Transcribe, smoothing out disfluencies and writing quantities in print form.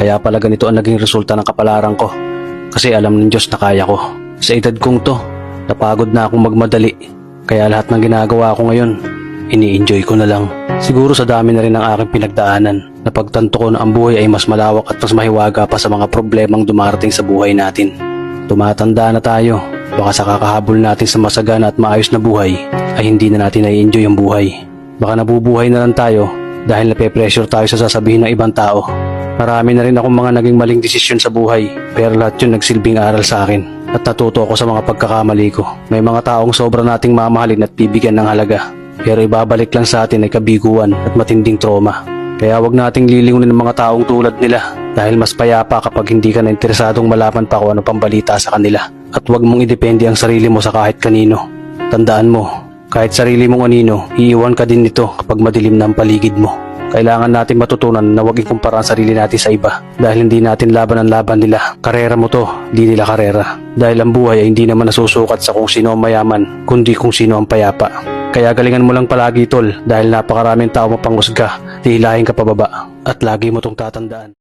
Kaya pala ganito ang naging resulta ng kapalaran ko. Kasi alam ng Diyos na kaya ko. Sa edad kong to, napagod na akong magmadali. Kaya lahat ng ginagawa ko ngayon, ini-enjoy ko na lang. Siguro sa dami na rin ng aking pinagdaanan, napagtanto ko na ang buhay ay mas malawak at mas mahiwaga pa sa mga problemang dumarating sa buhay natin. Tumatanda na tayo, baka sa kakahabol natin sa masagana at maayos na buhay, ay hindi na natin na-enjoy ang buhay. Baka nabubuhay na lang tayo dahil nape-pressure tayo sa sasabihin ng ibang tao. Marami na rin akong mga naging maling desisyon sa buhay, pero lahat yun nagsilbing aral sa akin at natuto ako sa mga pagkakamali ko. May mga taong sobra nating mamahalin at bibigyan ng halaga, pero ibabalik lang sa atin ay kabiguan at matinding trauma. Kaya wag nating lilingunin ng mga taong tulad nila dahil mas payapa kapag hindi ka na interesadong malaman pa kung ano pang balita sa kanila. At wag mong idepende ang sarili mo sa kahit kanino. Tandaan mo, kahit sarili mong anino, iiwan ka din nito kapag madilim na ang paligid mo. Kailangan natin matutunan na huwag ikumpara ang sarili natin sa iba dahil hindi natin laban ang laban nila. Karera mo to, di nila karera. Dahil ang buhay ay hindi naman nasusukat sa kung sino ang mayaman, kundi kung sino ang payapa. Kaya galingan mo lang palagi tol dahil napakaraming tao mapanghusga, hihilahin ka pababa at lagi mo tong tatandaan.